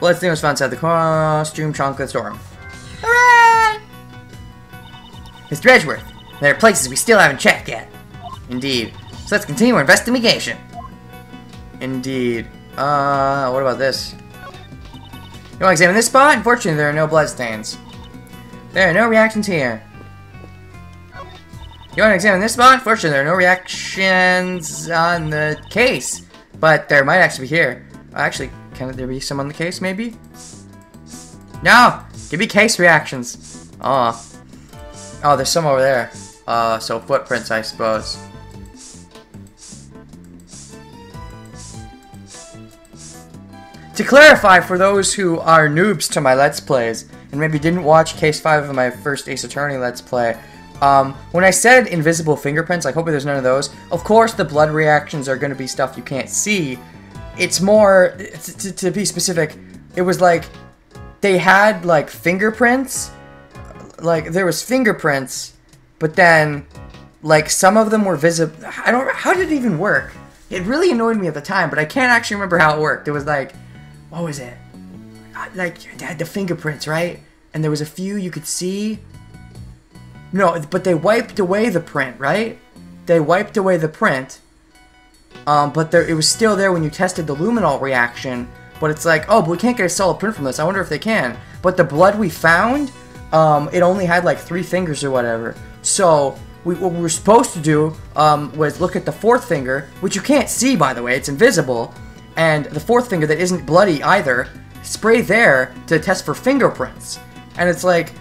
Bloodstain was found inside the costume trunk of the storm. Hooray! Mr. Edgeworth, there are places we still haven't checked yet. Indeed. So let's continue our investigation. Indeed. What about this? You want to examine this spot? Unfortunately, there are no bloodstains. There are no reactions here. You want to examine this spot? Unfortunately, there are no reactions on the case. But there might actually be here. Actually, can there be some on the case, maybe? No! Give me case reactions. Oh, there's some over there. So footprints, I suppose. To clarify for those who are noobs to my Let's Plays, and maybe didn't watch Case 5 of my first Ace Attorney Let's Play, when I said invisible fingerprints, I hope there's none of those. Of course, the blood reactions are going to be stuff you can't see. It's more, to be specific, it was like, they had, like, fingerprints. Like, there was fingerprints, but then, like, some of them were visible. I don't know, how did it even work? It really annoyed me at the time, but I can't actually remember how it worked. It was like, what was it? Like, they had the fingerprints, right? And there was a few you could see. No, but they wiped away the print, right? They wiped away the print. But it was still there when you tested the luminol reaction. But it's like, oh, but we can't get a solid print from this. I wonder if they can. But the blood we found, it only had like 3 fingers or whatever. So what we were supposed to do was look at the 4th finger, which you can't see, by the way. It's invisible. And the 4th finger that isn't bloody either, spray there to test for fingerprints. And it's like,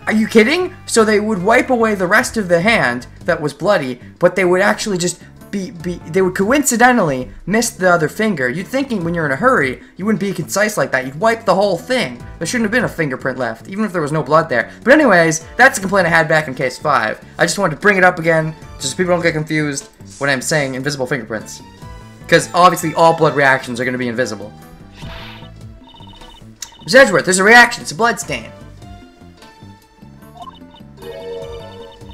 are you kidding? So they would wipe away the rest of the hand that was bloody, but they would actually just they would coincidentally miss the other finger. You'd thinking when you're in a hurry, you wouldn't be concise like that. You'd wipe the whole thing. There shouldn't have been a fingerprint left, even if there was no blood there. But anyways, that's a complaint I had back in Case 5. I just wanted to bring it up again, just so people don't get confused when I'm saying invisible fingerprints. Because obviously all blood reactions are going to be invisible. Miss Edgeworth, there's a reaction. It's a blood stain.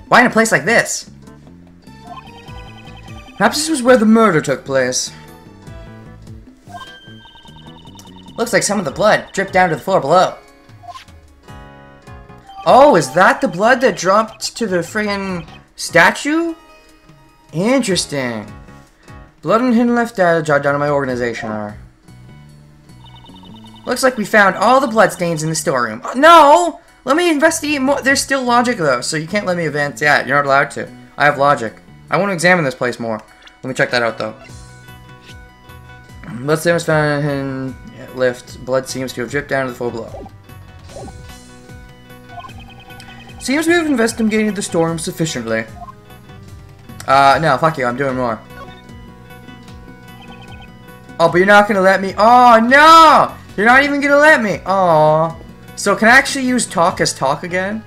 Why in a place like this? Perhaps this was where the murder took place. Looks like some of the blood dripped down to the floor below. Oh, is that the blood that dropped to the friggin' statue? Interesting. Blood and hidden left data jotted down in my organization are. Looks like we found all the bloodstains in the storeroom. No! Let me investigate more. There's still logic, though, so you can't let me advance yet. You're not allowed to. I have logic. I want to examine this place more. Let me check that out, though. Bloodstain was found in lift. Blood seems to have dripped down to the floor below. Seems we have investigated the storeroom sufficiently. No, fuck you. I'm doing more. Oh, but you're not gonna let me. Oh, no! You're not even gonna let me. Oh. So can I actually use talk as talk again?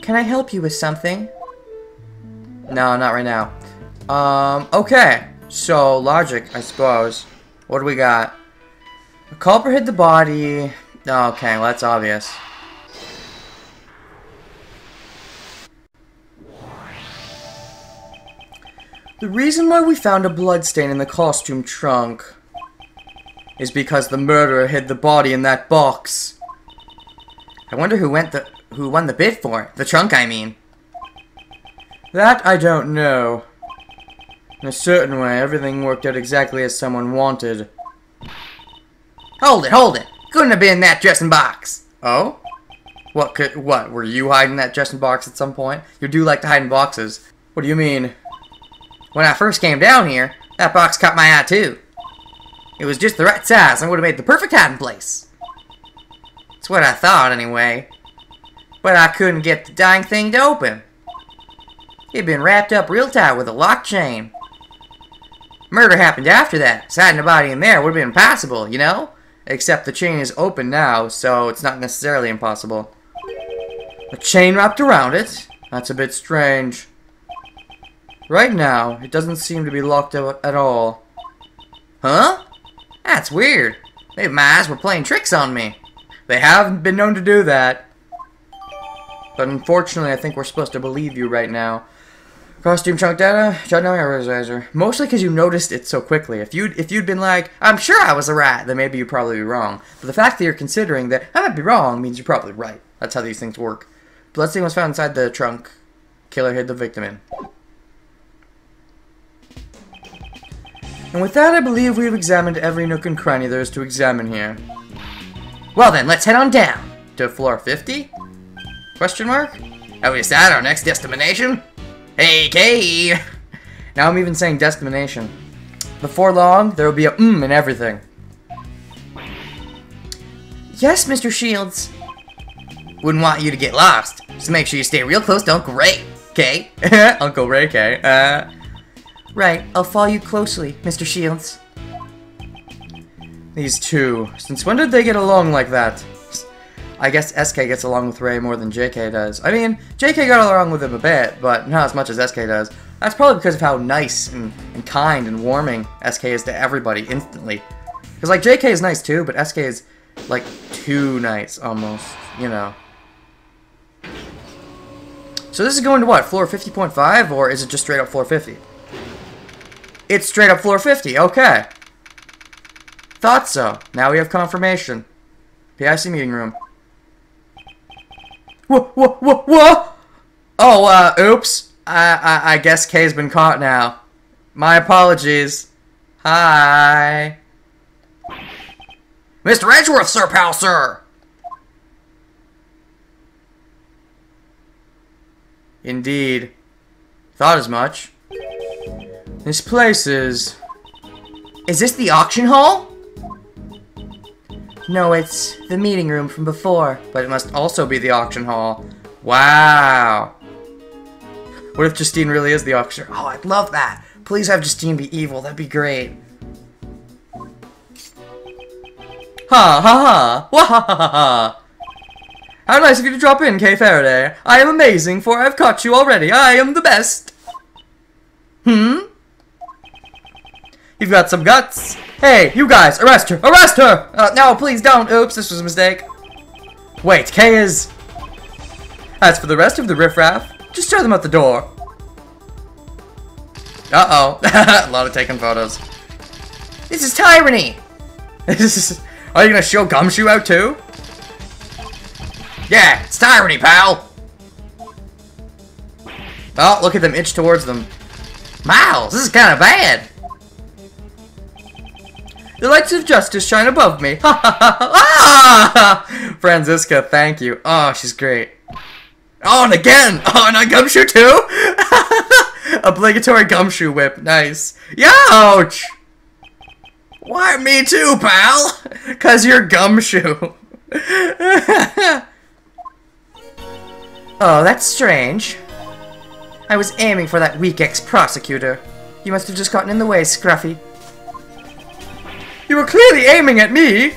Can I help you with something? No, not right now. Okay. So, logic, I suppose. What do we got? The culprit hid the body. Okay, well, that's obvious. The reason why we found a bloodstain in the costume trunk is because the murderer hid the body in that box. I wonder who won the bid for it. The trunk, I mean. That I don't know. In a certain way, everything worked out exactly as someone wanted. Hold it! Couldn't have been in that dressing box. Oh? What, were you hiding that dressing box at some point? You do like to hide in boxes. What do you mean? When I first came down here, that box caught my eye too. It was just the right size and would have made the perfect hiding place. That's what I thought anyway. But I couldn't get the dang thing to open. It'd been wrapped up real tight with a lock chain. Murder happened after that, so hiding a body in there would have been impossible, you know? Except the chain is open now, so it's not necessarily impossible. A chain wrapped around it? That's a bit strange. Right now, it doesn't seem to be locked up at all. Huh? That's weird. Maybe my eyes were playing tricks on me. They haven't been known to do that. But unfortunately, I think we're supposed to believe you right now. Costume chunk data, jot down your organizer. Mostly because you noticed it so quickly. If you'd been like, I'm sure I was a rat, then maybe you'd probably be wrong. But the fact that you're considering that I might be wrong means you're probably right. That's how these things work. Bloodstain was found inside the trunk. Killer hid the victim in. And with that, I believe we've examined every nook and cranny there is to examine here. Well then, let's head on down to floor 50? Question mark? Have we decided our next destination? Hey, Kay! Now I'm even saying destination. Before long, there will be a in everything. Yes, Mr. Shields. Wouldn't want you to get lost, so make sure you stay real close to Uncle Ray, Kay? Uncle Ray, Kay. Right, I'll follow you closely, Mr. Shields. These two, since when did they get along like that? I guess SK gets along with Ray more than JK does. I mean, JK got along with him a bit, but not as much as SK does. That's probably because of how nice and kind and warming SK is to everybody instantly. Because, like, JK is nice too, but SK is, like, too nice, almost, you know. So this is going to what, floor 50.5, or is it just straight up floor 50? It's straight up floor 50, okay. Thought so. Now we have confirmation. PIC meeting room. Whoa! Oh, oops. I guess Kay's been caught now. My apologies. Hi. Mr. Edgeworth, sir, pal, sir! Indeed. Thought as much. This place is... Is this the auction hall? No, it's the meeting room from before. But it must also be the auction hall. Wow. What if Justine really is the auctioneer? Oh, I'd love that. Please have Justine be evil. That'd be great. Ha ha ha. Wah ha ha ha ha. How nice of you to drop in, Kay Faraday. I am amazing, for I've caught you already. I am the best. You've got some guts. Hey, you guys, arrest her! Arrest her! No, please don't. Oops, this was a mistake. Wait, Kay is... As for the rest of the riffraff, just show them out the door. Uh-oh. A lot of taking photos. This is tyranny! Are you gonna show Gumshoe out too? Yeah, it's tyranny, pal! Oh, look at them itch towards them. Miles, this is kind of bad! The lights of justice shine above me. Ha ha ha ha! Franziska, thank you. Oh, she's great. Oh, and again! Oh, and a Gumshoe too? Obligatory Gumshoe whip. Nice. Youch! Why me too, pal? 'Cause you're Gumshoe. Oh, that's strange. I was aiming for that weak ex-prosecutor. You must have just gotten in the way, Scruffy. You were clearly aiming at me!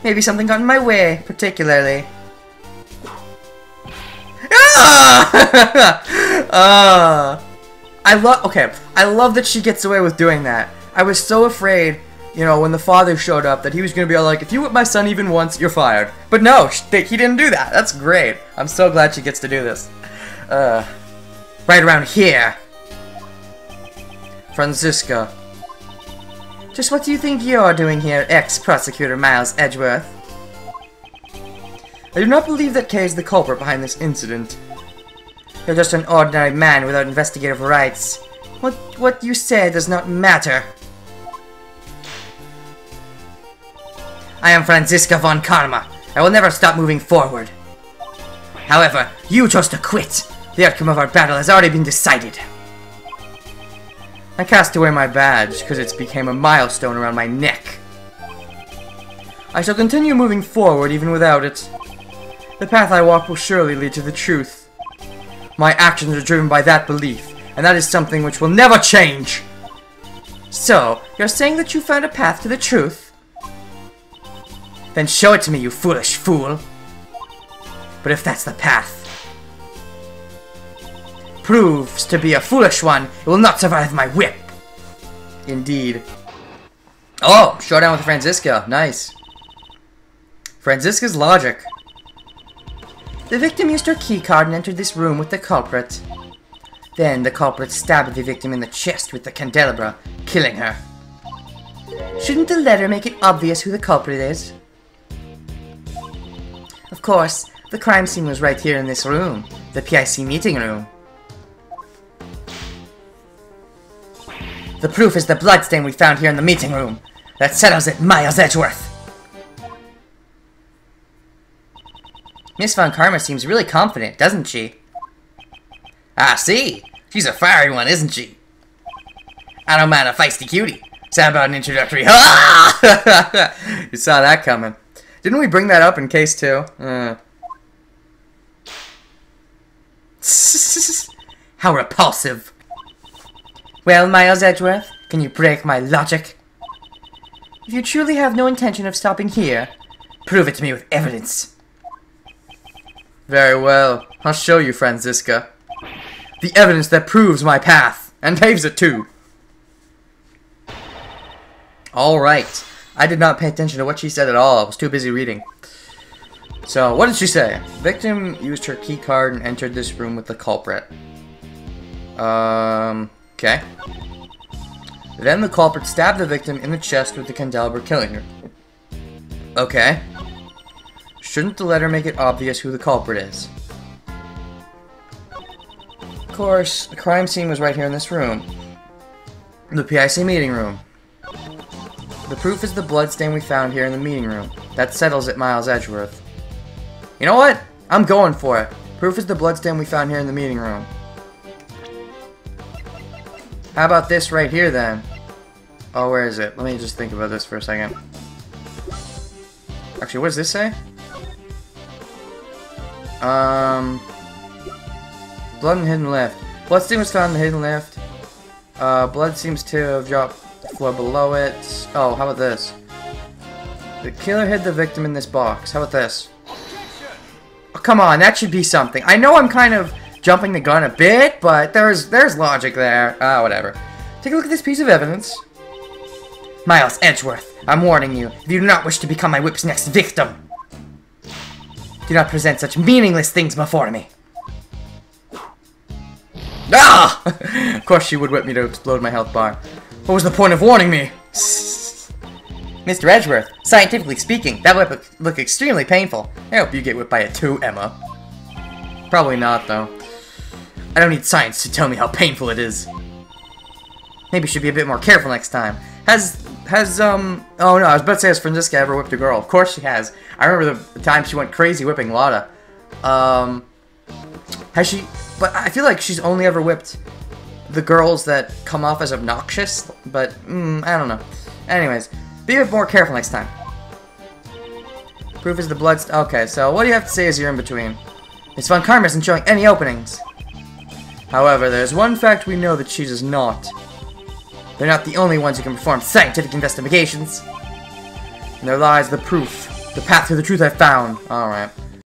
Maybe something got in my way, particularly. I love that she gets away with doing that. I was so afraid, you know, when the father showed up, that he was gonna be all like, if you whip my son even once, you're fired. But no, he didn't do that. That's great. I'm so glad she gets to do this. Right around here. Franziska. Just what do you think you're doing here, ex-prosecutor Miles Edgeworth? I do not believe that Kay is the culprit behind this incident. You're just an ordinary man without investigative rights. What you say does not matter. I am Franziska von Karma. I will never stop moving forward. However, you chose to quit. The outcome of our battle has already been decided. I cast away my badge because it's became a milestone around my neck. I shall continue moving forward even without it. The path I walk will surely lead to the truth. My actions are driven by that belief, and that is something which will never change. So, you're saying that you found a path to the truth? Then show it to me, you foolish fool. But if that's the path proves to be a foolish one, it will not survive my whip. Indeed. Oh, showdown with Franziska. Nice. Franziska's logic. The victim used her keycard and entered this room with the culprit. Then the culprit stabbed the victim in the chest with the candelabra, killing her. Shouldn't the letter make it obvious who the culprit is? Of course, the crime scene was right here in this room, the PIC meeting room. The proof is the bloodstain we found here in the meeting room. That settles it, Miles Edgeworth. Miss Von Karma seems really confident, doesn't she? I see. She's a fiery one, isn't she? I don't mind a feisty cutie. So how about an introductory? You saw that coming. Didn't we bring that up in case 2? How repulsive. Well, Miles Edgeworth, can you break my logic? If you truly have no intention of stopping here, prove it to me with evidence. Very well. I'll show you, Franziska. The evidence that proves my path, and paves it too. Alright. I did not pay attention to what she said at all. I was too busy reading. So, what did she say? Victim used her keycard and entered this room with the culprit. Okay. Then the culprit stabbed the victim in the chest with the candelabra, killing her. Okay. Shouldn't the letter make it obvious who the culprit is? Of course, the crime scene was right here in this room. The PIC meeting room. The proof is the bloodstain we found here in the meeting room. That settles it, Miles Edgeworth. You know what? I'm going for it. Proof is the bloodstain we found here in the meeting room. How about this right here, then? Oh, where is it? Let me just think about this for a second. Actually, what does this say? Blood in the hidden lift. Bloodstain was found in the hidden lift. Blood seems to have dropped the floor below it. Oh, how about this? The killer hid the victim in this box. How about this? Oh, come on, that should be something. I know I'm kind of jumping the gun a bit, but there's logic there. Whatever. Take a look at this piece of evidence. Miles Edgeworth, I'm warning you, if you do not wish to become my whip's next victim, do not present such meaningless things before me. Ah! Of course she would whip me to explode my health bar. What was the point of warning me? Mr. Edgeworth, scientifically speaking, that whip would look extremely painful. I hope you get whipped by it too, Emma. Probably not, though. I don't need science to tell me how painful it is. Maybe you should be a bit more careful next time. Oh no, I was about to say, has Franziska ever whipped a girl? Of course she has. I remember the time she went crazy whipping Lotta. Has she... But I feel like she's only ever whipped the girls that come off as obnoxious, but, I don't know. Anyways, be a bit more careful next time. Proof is the blood... Okay, so what do you have to say as you're in between? Miss Von Karma isn't showing any openings. However, there's one fact we know that she does not. They're not the only ones who can perform scientific investigations. And there lies the proof. The path to the truth I found. Alright.